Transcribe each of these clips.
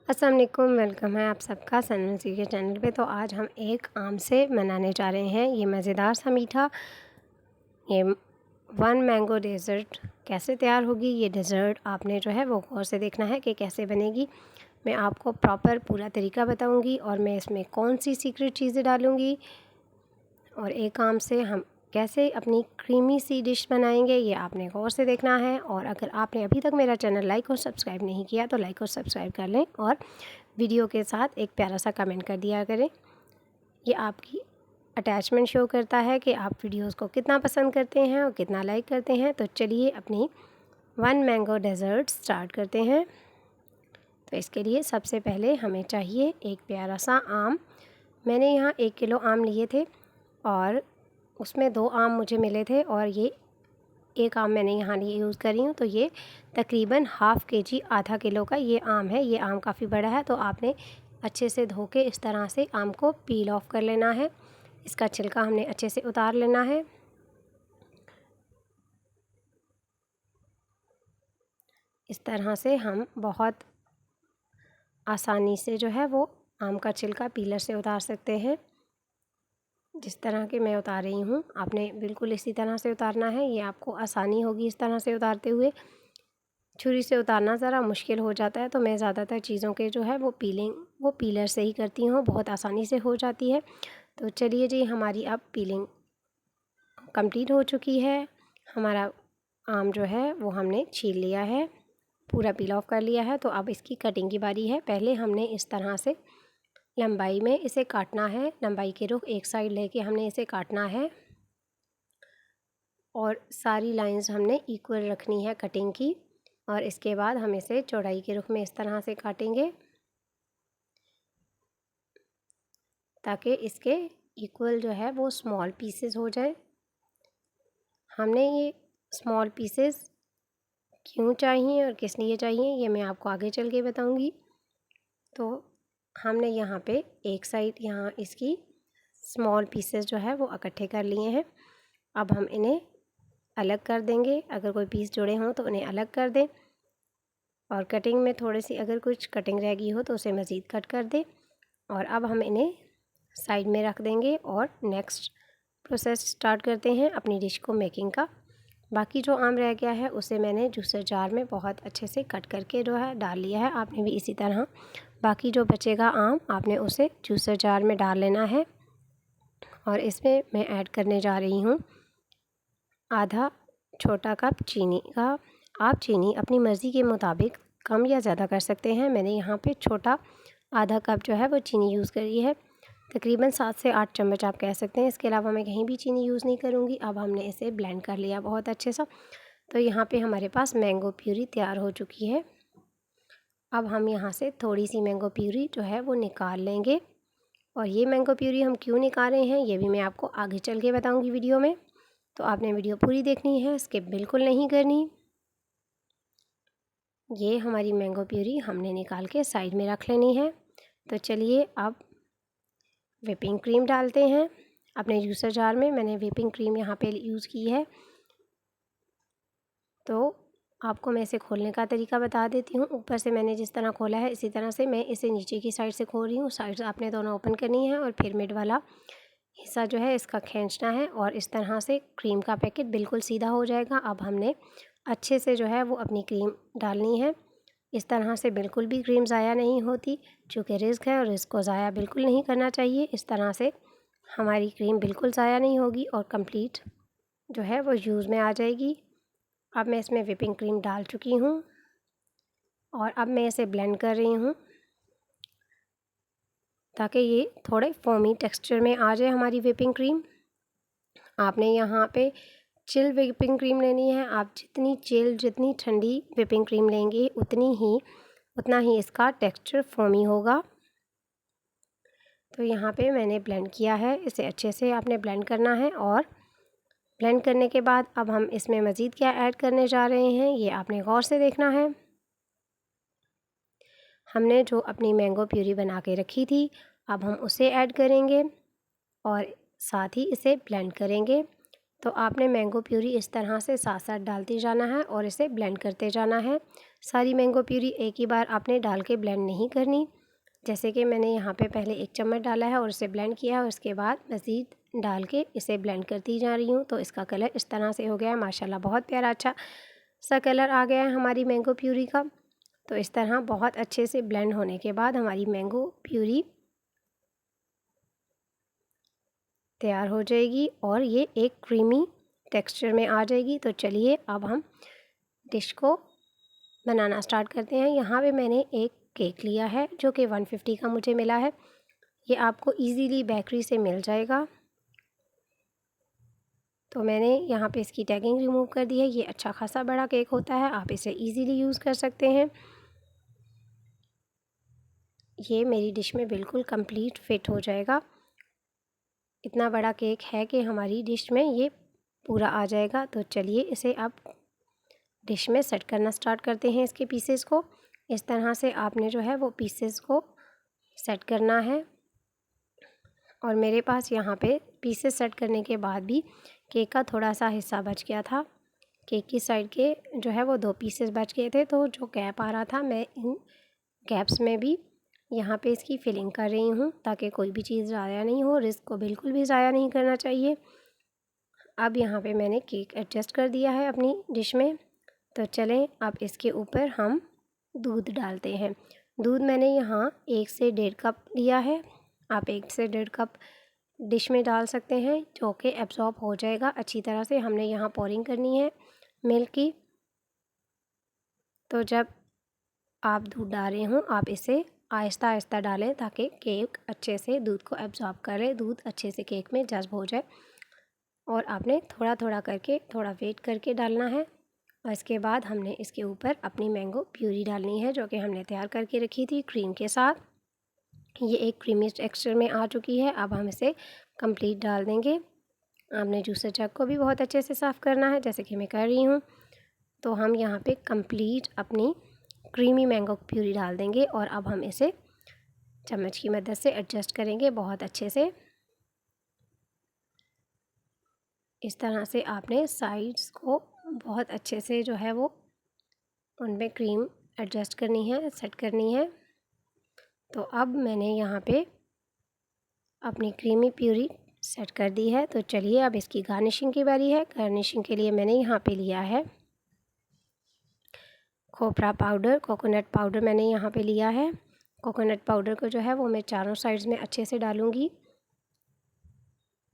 अस्सलाम वालेकुम, वेलकम है आप सबका सनम सी के चैनल पे। तो आज हम एक आम से बनाने जा रहे हैं ये मज़ेदार सा मीठा। ये 1 मैंगो डेज़र्ट कैसे तैयार होगी, ये डेज़र्ट आपने जो है वो गौर से देखना है कि कैसे बनेगी। मैं आपको प्रॉपर पूरा तरीका बताऊंगी और मैं इसमें कौन सी सीक्रेट चीज़ें डालूंगी और एक आम से हम कैसे अपनी क्रीमी सी डिश बनाएंगे, ये आपने गौर से देखना है। और अगर आपने अभी तक मेरा चैनल लाइक और सब्सक्राइब नहीं किया तो लाइक और सब्सक्राइब कर लें और वीडियो के साथ एक प्यारा सा कमेंट कर दिया करें। ये आपकी अटैचमेंट शो करता है कि आप वीडियोस को कितना पसंद करते हैं और कितना लाइक करते हैं। तो चलिए अपनी 1 मैंगो डेज़र्ट स्टार्ट करते हैं। तो इसके लिए सबसे पहले हमें चाहिए एक प्यारा सा आम। मैंने यहाँ 1 किलो आम लिए थे और उसमें 2 आम मुझे मिले थे और ये एक आम मैंने यहाँ लिए यूज़ कर रही हूँ। तो ये तकरीबन हाफ़ केजी, आधा किलो का ये आम है। ये आम काफ़ी बड़ा है तो आपने अच्छे से धो के इस तरह से आम को पील ऑफ कर लेना है। इसका छिलका हमने अच्छे से उतार लेना है। इस तरह से हम बहुत आसानी से जो है वो आम का छिलका पीलर से उतार सकते हैं। जिस तरह के मैं उतार रही हूँ आपने बिल्कुल इसी तरह से उतारना है। ये आपको आसानी होगी इस तरह से उतारते हुए। छुरी से उतारना ज़रा मुश्किल हो जाता है तो मैं ज़्यादातर चीज़ों के जो है वो पीलर से ही करती हूँ, बहुत आसानी से हो जाती है। तो चलिए जी, हमारी अब पीलिंग कंप्लीट हो चुकी है। हमारा आम जो है वो हमने छील लिया है, पूरा पील ऑफ कर लिया है। तो अब इसकी कटिंग की बारी है। पहले हमने इस तरह से लंबाई में इसे काटना है। लंबाई के रुख एक साइड लेके हमने इसे काटना है और सारी लाइंस हमने इक्वल रखनी है कटिंग की। और इसके बाद हम इसे चौड़ाई के रुख में इस तरह से काटेंगे ताकि इसके इक्वल जो है वो स्मॉल पीसेस हो जाए। हमने ये स्मॉल पीसेस क्यों चाहिए और किस लिए चाहिए ये मैं आपको आगे चल के बताऊंगी। तो हमने यहाँ पे एक साइड यहाँ इसकी स्मॉल पीसेस जो है वो इकट्ठे कर लिए हैं। अब हम इन्हें अलग कर देंगे। अगर कोई पीस जुड़े हों तो उन्हें अलग कर दें और कटिंग में थोड़ी सी अगर कुछ कटिंग रह गई हो तो उसे मज़ीद कट कर दें। और अब हम इन्हें साइड में रख देंगे और नेक्स्ट प्रोसेस स्टार्ट करते हैं अपनी डिश को मेकिंग का। बाकी जो आम रह गया है उसे मैंने जूसर जार में बहुत अच्छे से कट करके जो है डाल लिया है। आपने भी इसी तरह बाकी जो बचेगा आम आपने उसे जूसर जार में डाल लेना है। और इसमें मैं ऐड करने जा रही हूँ आधा छोटा कप चीनी का। आप चीनी अपनी मर्ज़ी के मुताबिक कम या ज़्यादा कर सकते हैं। मैंने यहाँ पे छोटा आधा कप जो है वो चीनी यूज़ करी है। तकरीबन 7 से 8 चम्मच आप कह सकते हैं। इसके अलावा मैं कहीं भी चीनी यूज़ नहीं करूँगी। अब हमने इसे ब्लेंड कर लिया बहुत अच्छे सा। तो यहाँ पे हमारे पास मैंगो प्यूरी तैयार हो चुकी है। अब हम यहाँ से थोड़ी सी मैंगो प्यूरी जो है वो निकाल लेंगे। और ये मैंगो प्यूरी हम क्यों निकाल रहे हैं ये भी मैं आपको आगे चल के बताऊँगी वीडियो में। तो आपने वीडियो पूरी देखनी है, स्किप बिल्कुल नहीं करनी। ये हमारी मैंगो प्यूरी हमने निकाल के साइड में रख लेनी है। तो चलिए अब व्हिपिंग क्रीम डालते हैं अपने जूसर जार में। मैंने व्हिपिंग क्रीम यहाँ पे यूज़ की है। तो आपको मैं इसे खोलने का तरीका बता देती हूँ। ऊपर से मैंने जिस तरह खोला है इसी तरह से मैं इसे नीचे की साइड से खोल रही हूँ। साइड आपने दोनों ओपन करनी है और फिर मिड वाला हिस्सा जो है इसका खींचना है और इस तरह से क्रीम का पैकेट बिल्कुल सीधा हो जाएगा। अब हमने अच्छे से जो है वो अपनी क्रीम डालनी है। इस तरह से बिल्कुल भी क्रीम ज़ाया नहीं होती, चूँकि रिस्क है और रिस्क को ज़ाया बिल्कुल नहीं करना चाहिए। इस तरह से हमारी क्रीम बिल्कुल ज़ाया नहीं होगी और कंप्लीट जो है वो यूज़ में आ जाएगी। अब मैं इसमें व्हिपिंग क्रीम डाल चुकी हूँ और अब मैं इसे ब्लेंड कर रही हूँ ताकि ये थोड़े फोमी टेक्सचर में आ जाए हमारी व्हिपिंग क्रीम। आपने यहाँ पे चिल व्हिपिंग क्रीम लेनी है। आप जितनी चिल, जितनी ठंडी व्हिपिंग क्रीम लेंगे उतना ही इसका टेक्सचर फोमी होगा। तो यहाँ पे मैंने ब्लेंड किया है, इसे अच्छे से आपने ब्लेंड करना है। और ब्लेंड करने के बाद अब हम इसमें मज़ीद क्या ऐड करने जा रहे हैं ये आपने गौर से देखना है। हमने जो अपनी मैंगो प्यूरी बना के रखी थी अब हम उसे ऐड करेंगे और साथ ही इसे ब्लेंड करेंगे। तो आपने मैंगो प्यूरी इस तरह से साथ साथ डालते जाना है और इसे ब्लेंड करते जाना है। सारी मैंगो प्यूरी एक ही बार आपने डाल के ब्लेंड नहीं करनी। जैसे कि मैंने यहाँ पे पहले 1 चम्मच डाला है और इसे ब्लेंड किया है और उसके बाद मज़ीद डाल के इसे ब्लेंड करती जा रही हूँ। तो इसका कलर इस तरह से हो गया है, माशाल्लाह बहुत प्यारा अच्छा सा कलर आ गया है हमारी मैंगो प्यूरी का। तो इस तरह बहुत अच्छे से ब्लेंड होने के बाद हमारी मैंगो प्यूरी तैयार हो जाएगी और ये एक क्रीमी टेक्सचर में आ जाएगी। तो चलिए अब हम डिश को बनाना स्टार्ट करते हैं। यहाँ पे मैंने एक केक लिया है जो कि 150 का मुझे मिला है। ये आपको इजीली बेकरी से मिल जाएगा। तो मैंने यहाँ पे इसकी टैगिंग रिमूव कर दी है। ये अच्छा खासा बड़ा केक होता है, आप इसे इजीली यूज़ कर सकते हैं। ये मेरी डिश में बिल्कुल कंप्लीट फिट हो जाएगा। इतना बड़ा केक है कि हमारी डिश में ये पूरा आ जाएगा। तो चलिए इसे अब डिश में सेट करना स्टार्ट करते हैं। इसके पीसेस को इस तरह से आपने जो है वो पीसेस को सेट करना है। और मेरे पास यहाँ पे पीसेस सेट करने के बाद भी केक का थोड़ा सा हिस्सा बच गया था। केक की साइड के जो है वो 2 पीसेस बच गए थे। तो जो गैप आ रहा था मैं इन गैप्स में भी यहाँ पे इसकी फिलिंग कर रही हूँ ताकि कोई भी चीज़ ज़ाया नहीं हो। रिस्क को बिल्कुल भी ज़ाया नहीं करना चाहिए। अब यहाँ पे मैंने केक एडजस्ट कर दिया है अपनी डिश में। तो चलें अब इसके ऊपर हम दूध डालते हैं। दूध मैंने यहाँ 1 से 1.5 कप लिया है। आप 1 से 1.5 कप डिश में डाल सकते हैं जो कि एब्ज़ॉर्ब हो जाएगा अच्छी तरह से। हमने यहाँ पोरिंग करनी है मिल्क की। तो जब आप दूध डाल रहे हों आप इसे आहिस्ता आहिस्ता डालें ताकि केक अच्छे से दूध को एब्ज़ॉर्ब करे, दूध अच्छे से केक में जज़्ब हो जाए। और आपने थोड़ा थोड़ा करके थोड़ा वेट करके डालना है। और इसके बाद हमने इसके ऊपर अपनी मैंगो प्यूरी डालनी है जो कि हमने तैयार करके रखी थी क्रीम के साथ। ये एक क्रीमी टेक्सचर में आ चुकी है। अब हम इसे कंप्लीट डाल देंगे। आपने जूसर जग को भी बहुत अच्छे से साफ़ करना है जैसे कि मैं कर रही हूँ। तो हम यहाँ पे कंप्लीट अपनी क्रीमी मैंगो प्यूरी डाल देंगे और अब हम इसे चम्मच की मदद से एडजस्ट करेंगे बहुत अच्छे से। इस तरह से आपने साइड्स को बहुत अच्छे से जो है वो उनमें क्रीम एडजस्ट करनी है, सेट करनी है। तो अब मैंने यहाँ पे अपनी क्रीमी प्यूरी सेट कर दी है। तो चलिए अब इसकी गार्निशिंग की बारी है। गार्निशिंग के लिए मैंने यहाँ पे लिया है खोपरा पाउडर, कोकोनट पाउडर मैंने यहाँ पे लिया है। कोकोनट पाउडर को जो है वो मैं चारों साइड्स में अच्छे से डालूँगी।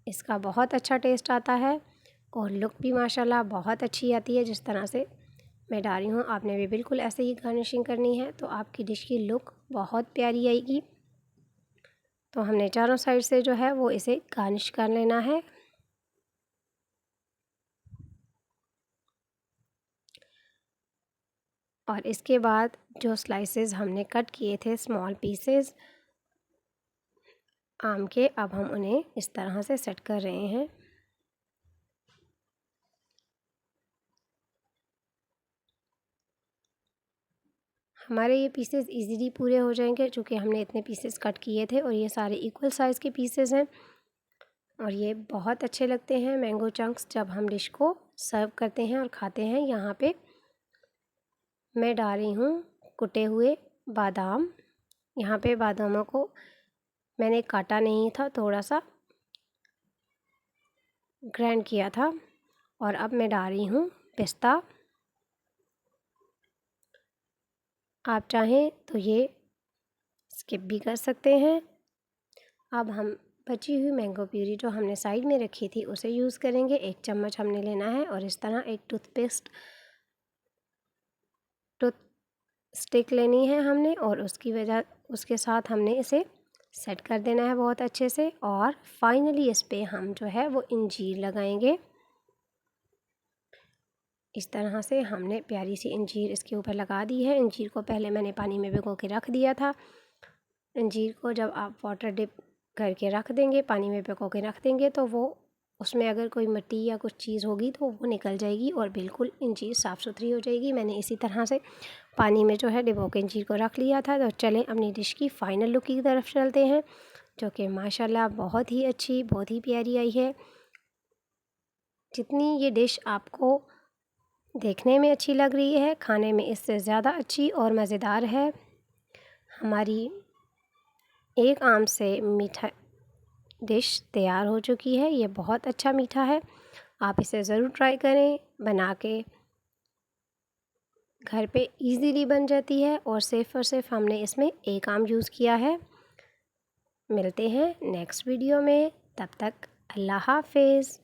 इसका बहुत अच्छा टेस्ट आता है और लुक भी माशाल्लाह बहुत अच्छी आती है। जिस तरह से मैं डाल रही हूँ आपने भी बिल्कुल ऐसे ही गार्निशिंग करनी है तो आपकी डिश की लुक बहुत प्यारी आएगी। तो हमने चारों साइड से जो है वो इसे गार्निश कर लेना है। और इसके बाद जो स्लाइसेस हमने कट किए थे स्मॉल पीसेस आम के, अब हम उन्हें इस तरह से सेट कर रहे हैं। हमारे ये पीसेस इजीली पूरे हो जाएंगे क्योंकि हमने इतने पीसेस कट किए थे और ये सारे इक्वल साइज़ के पीसेस हैं और ये बहुत अच्छे लगते हैं मैंगो चंक्स जब हम डिश को सर्व करते हैं और खाते हैं। यहाँ पे मैं डाल रही हूँ कुटे हुए बादाम। यहाँ पे बादामों को मैंने काटा नहीं था, थोड़ा सा ग्राइंड किया था। और अब मैं डाल रही हूँ पिस्ता। आप चाहें तो ये स्किप भी कर सकते हैं। अब हम बची हुई मैंगो प्यूरी जो हमने साइड में रखी थी उसे यूज़ करेंगे। 1 चम्मच हमने लेना है और इस तरह एक टूथ स्टिक लेनी है हमने और उसके साथ हमने इसे सेट कर देना है बहुत अच्छे से। और फाइनली इस पे हम जो है वो अंजीर लगाएंगे। इस तरह से हमने प्यारी सी अंजीर इसके ऊपर लगा दी है। अंजीर को पहले मैंने पानी में भिगो के रख दिया था। अंजीर को जब आप वाटर डिप करके रख देंगे, पानी में भिगो के रख देंगे तो वो उसमें अगर कोई मिट्टी या कुछ चीज़ होगी तो वो निकल जाएगी और बिल्कुल अंजीर साफ़ सुथरी हो जाएगी। मैंने इसी तरह से पानी में जो है डिबो के अंजीर को रख लिया था। तो चलें अपनी डिश की फ़ाइनल लुक की तरफ चलते हैं जो कि माशाल्लाह बहुत ही अच्छी बहुत ही प्यारी आई है। जितनी ये डिश आपको देखने में अच्छी लग रही है, खाने में इससे ज़्यादा अच्छी और मज़ेदार है। हमारी एक आम से मीठा डिश तैयार हो चुकी है। ये बहुत अच्छा मीठा है। आप इसे ज़रूर ट्राई करें। बना के घर पे इजीली बन जाती है और सिर्फ़ हमने इसमें एक आम यूज़ किया है। मिलते हैं नेक्स्ट वीडियो में, तब तक अल्लाह हाफ़िज़।